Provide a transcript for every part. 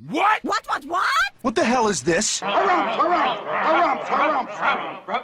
What? What? What the hell is this? Harumph.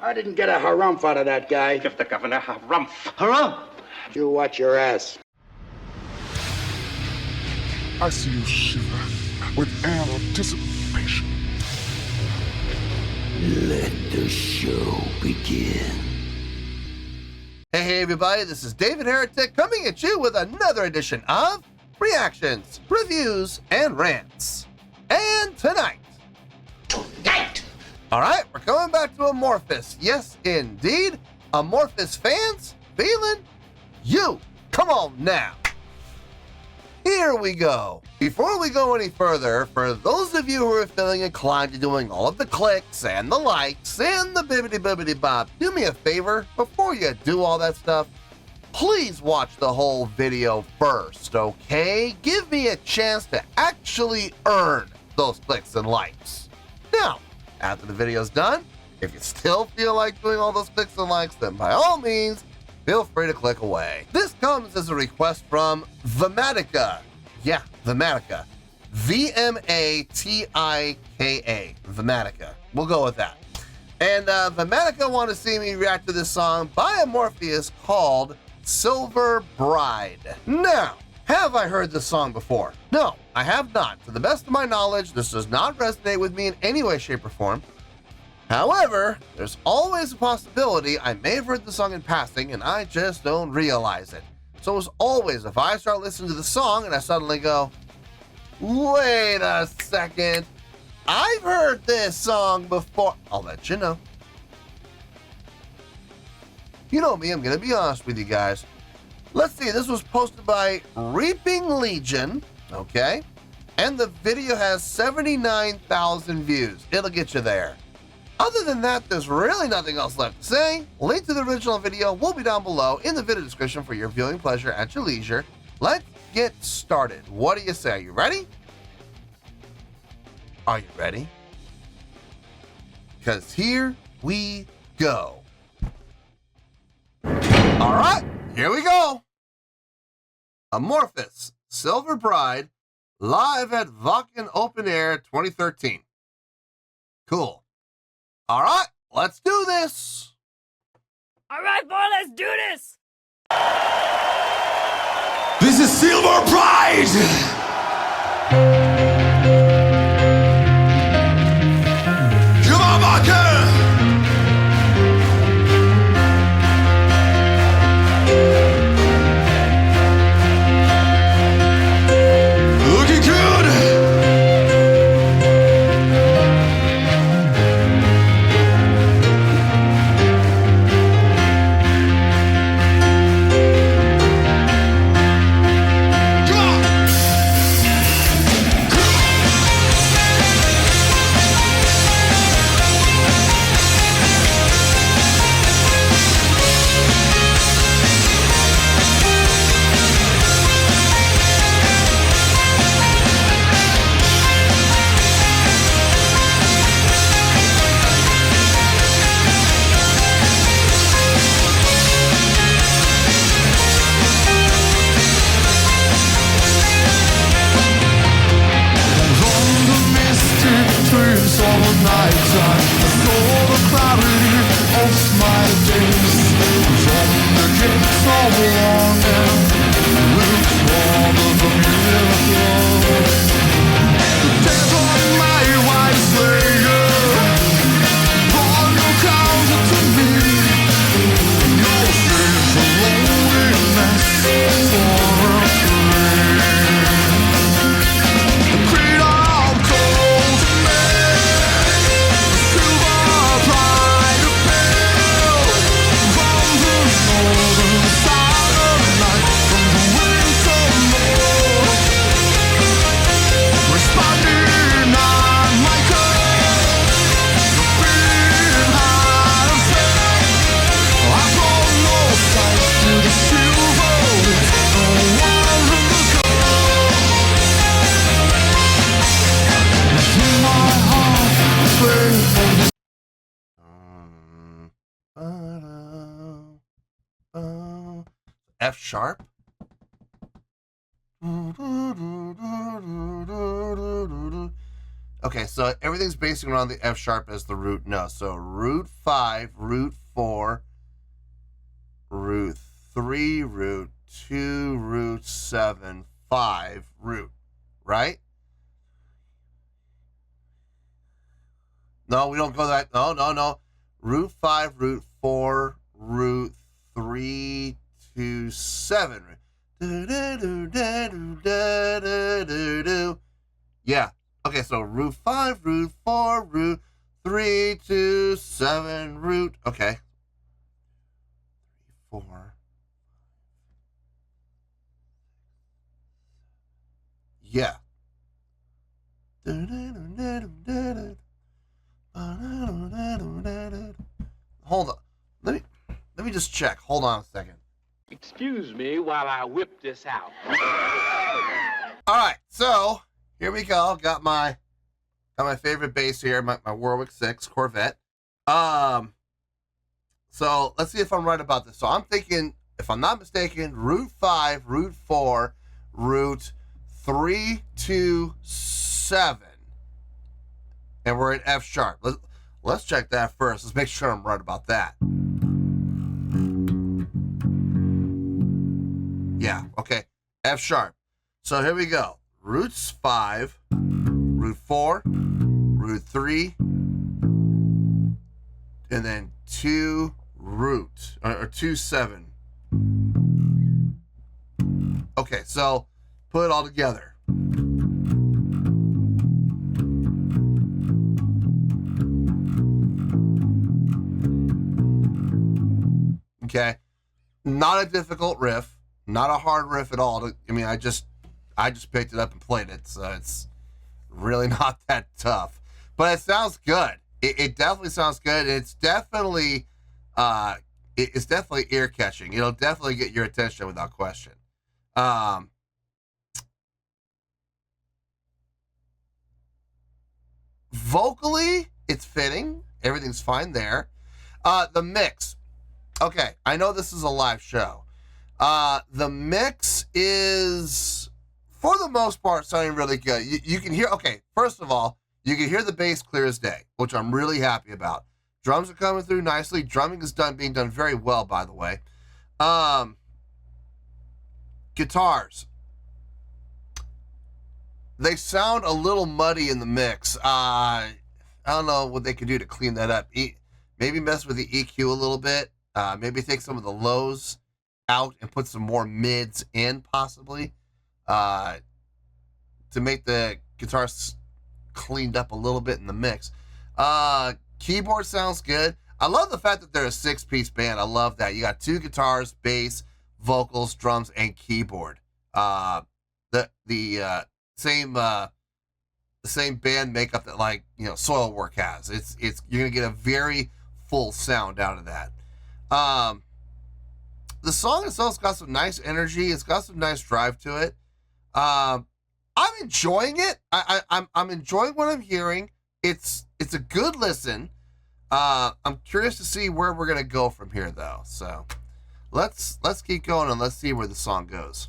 I didn't get a harumph out of that guy. Give the governor harumph. Harumph. You watch your ass. I see you shiver with anticipation. Let the show begin. Hey everybody, this is David Heretic coming at you with another edition of Reactions, Reviews, and Rants. And tonight, alright, we're coming back to Amorphis. Yes, indeed, Amorphis Fans FEELIN YOU. Come on now. Here we go. Before we go any further, for those of you who are feeling inclined to doing all of the clicks and the likes and the bibbidi bop, do me a favor, before you do all that stuff, please watch the whole video first, okay? Give me a chance to actually earn those clicks and likes. Now, after the video's done, if you still feel like doing all those clicks and likes, then by all means, feel free to click away. This comes as a request from Vmatica. Yeah, Vmatica. V-M-A-T-I-K-A. Vmatica. We'll go with that. And Vmatica want to see me react to this song by Amorphis called Silver Bride. Now, have I heard this song before? No, I have not. To the best of my knowledge, this does not resonate with me in any way, shape, or form. However, there's always a possibility I may have heard the song in passing and I just don't realize it. So as always, if I start listening to the song and I suddenly go, wait a second, I've heard this song before, I'll let you know. You know me, I'm going to be honest with you guys. Let's see, this was posted by Reaping Legion, okay? And the video has 79,000 views. It'll get you there. Other than that, there's really nothing else left to say. Link to the original video will be down below in the video description for your viewing pleasure at your leisure. Let's get started. What do you say? Are you ready? Are you ready? Because here we go. All right, here we go. Amorphis, Silver Bride, live at Wacken Open Air 2013. Cool. All right, let's do this. All right, boy, let's do this. This is Silver Bride! Come on, Wacken! Looking good! F sharp. Okay, so everything's basing around the F sharp as the root note. So root 5, root 4, root 3, root 2, root 7, 5, root, right? No, we don't go that. No, no, no. Root 5, root 4, root 3, 2, 7. Yeah. Okay, so root 5, root 4, root 3, 2, 7, root. Okay. 4. Yeah. Hold on. Let me just check. Hold on a second. Excuse me while I whip this out. All right, so here we go. Got my favorite bass here, my Warwick 6 Corvette. So let's see if I'm right about this. So I'm thinking, if I'm not mistaken, root 5, root 4, root 3, 2, 7. And we're in F sharp. Let's check that first. Let's make sure I'm right about that. Yeah, okay. F sharp. So here we go. Roots 5, root 4, root 3, and then 2 root, or 2, 7. Okay, so put it all together. Okay, not a difficult riff, not a hard riff at all. I mean, I just picked it up and played it, so it's really not that tough. But it sounds good. It definitely sounds good. It's definitely ear catching. It'll definitely get your attention without question. Vocally, it's fitting. Everything's fine there. The mix. Okay, I know this is a live show. The mix is, for the most part, sounding really good. You can hear, okay, first of all, you can hear the bass clear as day, which I'm really happy about. Drums are coming through nicely. Drumming is being done very well, by the way. Guitars. They sound a little muddy in the mix. I don't know what they can do to clean that up. Maybe mess with the EQ a little bit. Maybe take some of the lows out and put some more mids in, possibly, to make the guitars cleaned up a little bit in the mix. Keyboard sounds good. I love the fact that they're a 6-piece band. I love that. You got 2 guitars, bass, vocals, drums, and keyboard. The same band makeup that, like, you know, Soilwork has. It's you're gonna get a very full sound out of that. The song itself's got some nice energy. It's got some nice drive to it. I'm enjoying it. I'm enjoying what I'm hearing. It's a good listen. I'm curious to see where we're gonna go from here, though. So let's keep going and let's see where the song goes.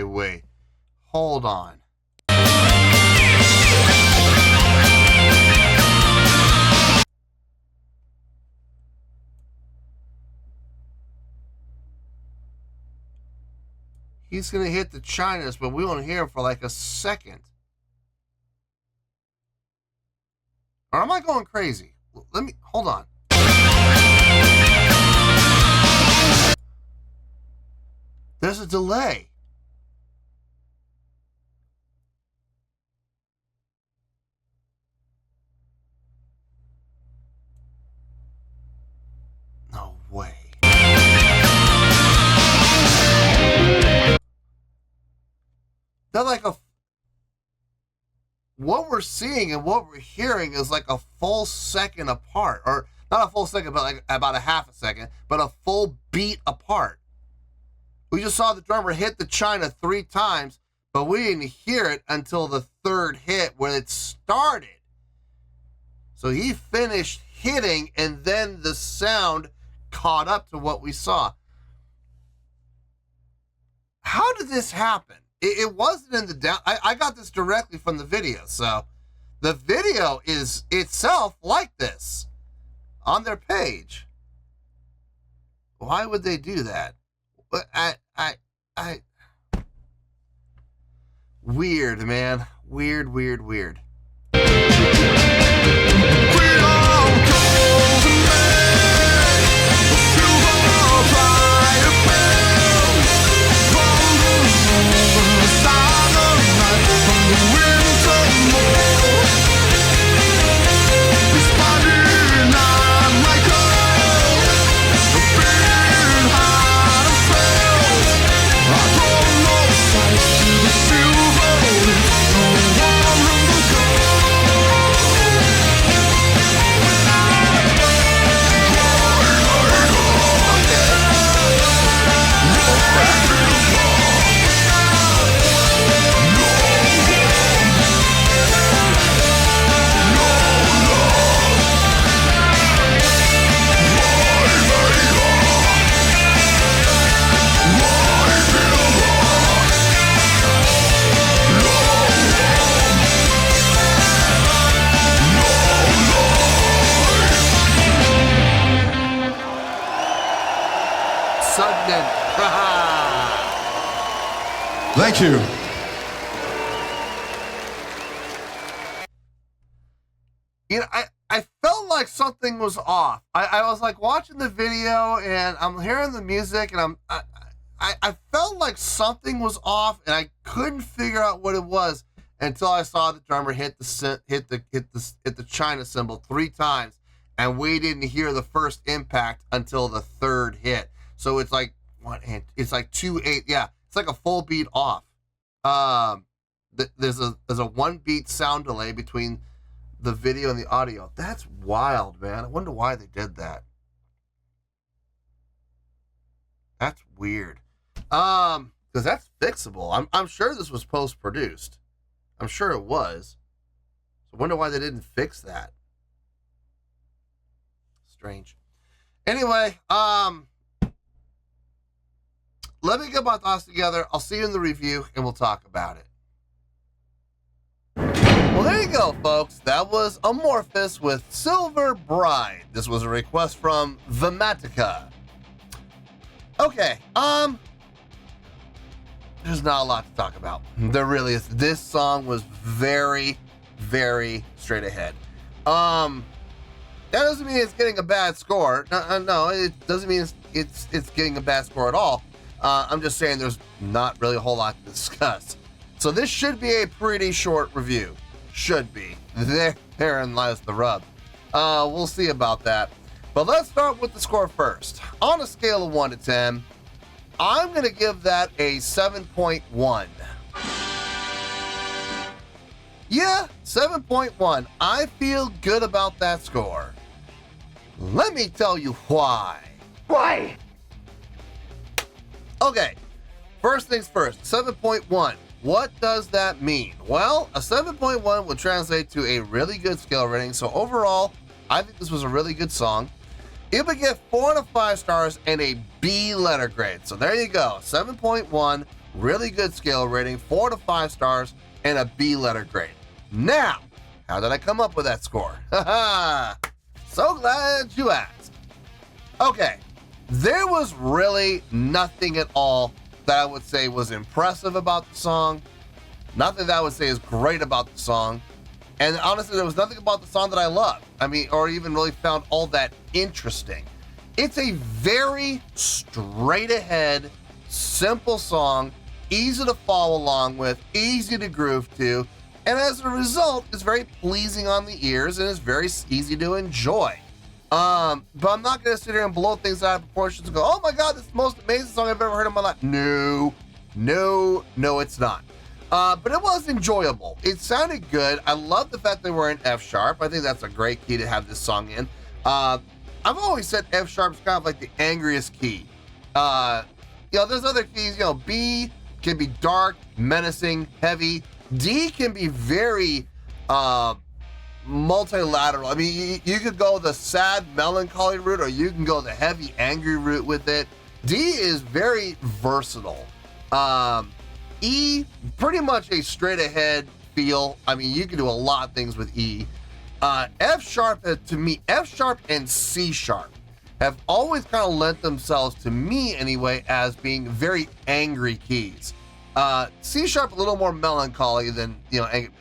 Wait. Hold on. he's going to hit the Chinas, but we won't hear him for like a second. Or am I going crazy? Let me, hold on. There's a delay. No way. They're like a... What we're seeing and what we're hearing is like a full second apart. Or not a full second, but like about a half a second. But a full beat apart. We just saw the drummer hit the China 3 times, but we didn't hear it until the 3rd hit where it started. So he finished hitting, and then the sound caught up to what we saw. How did this happen? It wasn't in the down. I got this directly from the video. So the video is itself like this on their page. Why would they do that? Weird, man. Weird. Thank you. You know, I felt like something was off. I was like watching the video and I'm hearing the music and I felt like something was off and I couldn't figure out what it was until I saw the drummer hit the China cymbal 3 times and we didn't hear the first impact until the 3rd hit. So it's like it's like 2/8. Yeah, it's like a full beat off. There's a 1 beat sound delay between the video and the audio. That's wild, man. I wonder why they did that. That's weird. Because that's fixable. I'm sure this was post-produced. I'm sure it was. So I wonder why they didn't fix that. Strange. Anyway, let me get my thoughts together. I'll see you in the review, and we'll talk about it. Well, there you go, folks. That was Amorphis with Silver Bride. This was a request from Vimatica. Okay, there's not a lot to talk about. There really is. This song was very, very straight ahead. That doesn't mean it's getting a bad score. No, it doesn't mean it's getting a bad score at all. I'm just saying there's not really a whole lot to discuss. So this should be a pretty short review. Should be. Therein lies the rub. We'll see about that. But let's start with the score first. On a scale of 1 to 10, I'm going to give that a 7.1. Yeah, 7.1. I feel good about that score. Let me tell you why. Why? Okay, first things first, 7.1. What does that mean? Well, a 7.1 would translate to a really good scale rating. So overall, I think this was a really good song. It would get 4 out of 5 stars and a B letter grade. So there you go, 7.1, really good scale rating, 4 out of 5 stars and a B letter grade. Now, how did I come up with that score? So glad you asked. Okay, there was really nothing at all that I would say was impressive about the song. Nothing that I would say is great about the song. And honestly, there was nothing about the song that I loved. I mean, or even really found all that interesting. It's a very straight ahead, simple song, easy to follow along with, easy to groove to, and as a result, it's very pleasing on the ears and it's very easy to enjoy. But I'm not going to sit here and blow things out of proportions and go, oh my God, this is the most amazing song I've ever heard in my life. No, it's not. But it was enjoyable. It sounded good. I love the fact they were in F sharp. I think that's a great key to have this song in. I've always said F sharp is kind of like the angriest key. There's other keys, B can be dark, menacing, heavy. D can be very multilateral. I mean, you could go the sad, melancholy route, or you can go the heavy, angry route with it. D is very versatile. E, pretty much a straight ahead feel. I mean, you can do a lot of things with E. F sharp, to me, F sharp and C sharp have always kind of lent themselves, to me anyway, as being very angry keys. C sharp a little more melancholy than,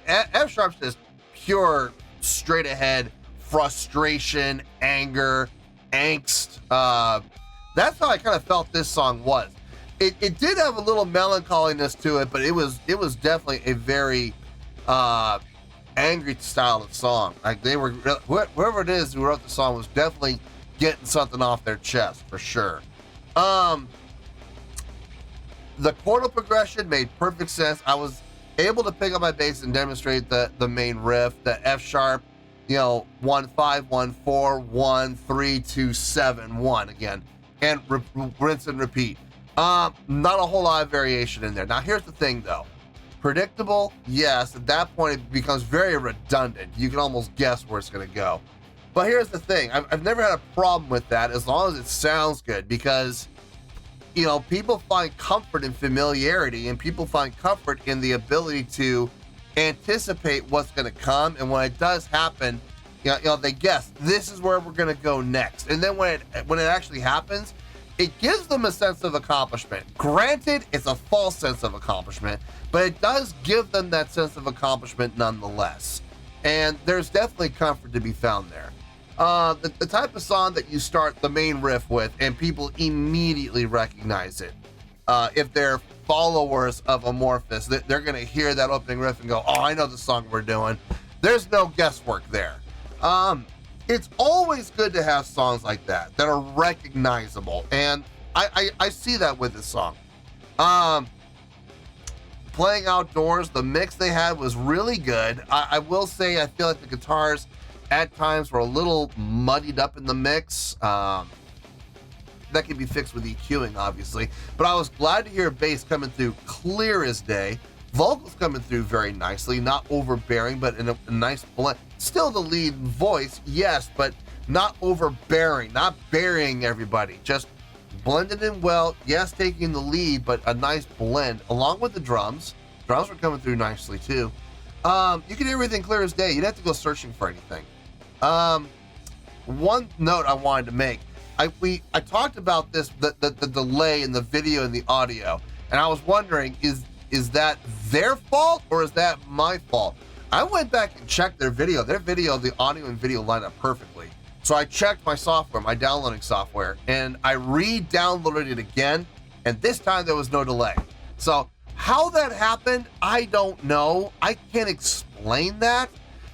F sharp's just pure straight ahead frustration, anger, angst. That's how I kind of felt this song was. It did have a little melancholiness to it, but it was definitely a very angry style of song. Like they were, whoever it is who wrote the song was definitely getting something off their chest for sure. The chordal progression made perfect sense. I was able to pick up my bass and demonstrate the main riff, the F sharp, 1 5 1 4 1 3 2 7 1 again, and rinse and repeat. Not a whole lot of variation in there. Now here's the thing though. Predictable, yes. At that point it becomes very redundant. You can almost guess where it's going to go. But here's the thing. I've never had a problem with that as long as it sounds good, because people find comfort in familiarity, and people find comfort in the ability to anticipate what's going to come, and when it does happen, they guess this is where we're going to go next. And then when it actually happens, it gives them a sense of accomplishment. Granted, it's a false sense of accomplishment, but it does give them that sense of accomplishment nonetheless. And there's definitely comfort to be found there. The type of song that you start the main riff with and people immediately recognize it. If they're followers of Amorphis, they're going to hear that opening riff and go, oh, I know the song we're doing. There's no guesswork there. It's always good to have songs like that are recognizable, and I see that with this song. Playing outdoors, the mix they had was really good. I will say I feel like the guitars at times were a little muddied up in the mix. That can be fixed with EQing, obviously, but I was glad to hear bass coming through clear as day. Vocals coming through very nicely, not overbearing, but in a nice blend. Still the lead voice, yes, but not overbearing, not burying everybody. Just blended in well. Yes, taking the lead, but a nice blend along with the drums. Drums were coming through nicely too. You can hear everything clear as day. You didn't have to go searching for anything. One note I wanted to make. I talked about this, the delay in the video and the audio, and I was wondering, is that their fault or is that my fault? I went back and checked their video. Their video, the audio and video line up perfectly. So I checked my software, my downloading software, and I re-downloaded it again, and this time there was no delay. So how that happened, I don't know. I can't explain that,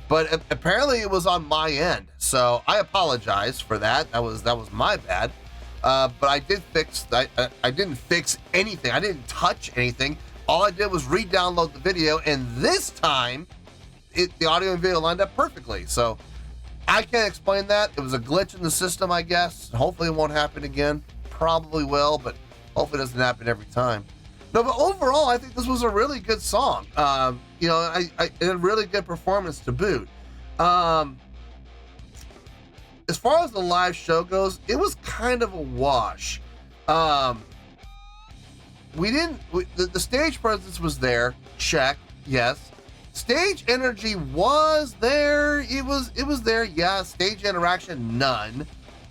but apparently it was on my end. So I apologize for that. That was my bad. But I did fix. I didn't fix anything. I didn't touch anything. All I did was re-download the video, and this time, the audio and video lined up perfectly. So I can't explain that. It was a glitch in the system, I guess. Hopefully it won't happen again. Probably will, but hopefully it doesn't happen every time. No, but overall, I think this was a really good song. A really good performance to boot. As far as the live show goes, it was kind of a wash. The stage presence was there. Check. Yes. Stage energy was there. It was there. Yeah. Stage interaction, none.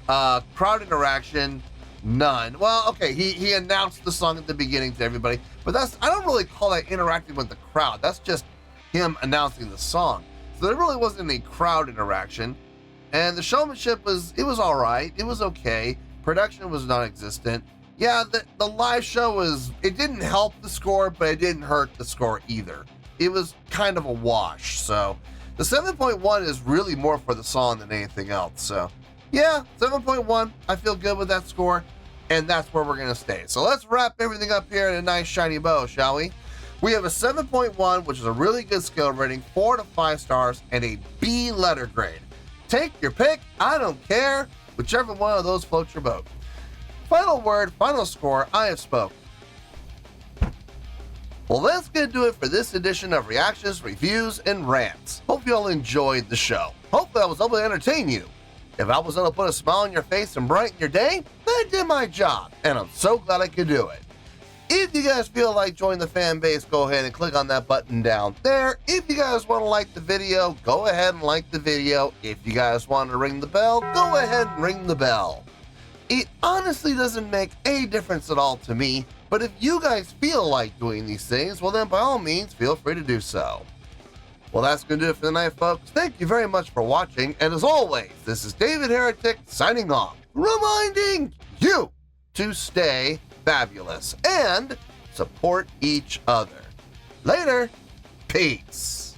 Crowd interaction, None. Well, okay, he announced the song at the beginning to everybody, but I don't really call that interacting with the crowd. That's just him announcing the song. So there really wasn't any crowd interaction. And the showmanship was all right. It was okay. Production was non-existent. Yeah, the live show it didn't help the score, but it didn't hurt the score either. It was kind of a wash. So the 7.1 is really more for the song than anything else. So yeah, 7.1. I feel good with that score, and that's where we're going to stay. So let's wrap everything up here in a nice shiny bow, shall we? We have a 7.1, which is a really good skill rating, 4 to 5 stars, and a B letter grade. Take your pick. I don't care. Whichever one of those floats your boat. Final word, final score, I have spoken. Well, that's going to do it for this edition of Reactions, Reviews, and Rants. Hope you all enjoyed the show. Hopefully I was able to entertain you. If I was able to put a smile on your face and brighten your day, then I did my job, and I'm so glad I could do it. If you guys feel like joining the fan base, go ahead and click on that button down there. If you guys want to like the video, go ahead and like the video. If you guys want to ring the bell, go ahead and ring the bell. It honestly doesn't make a difference at all to me, but if you guys feel like doing these things, well then by all means, feel free to do so. Well, that's going to do it for the night, folks. Thank you very much for watching, and as always, this is David Heretic signing off, reminding you to stay fabulous and support each other. Later. Peace.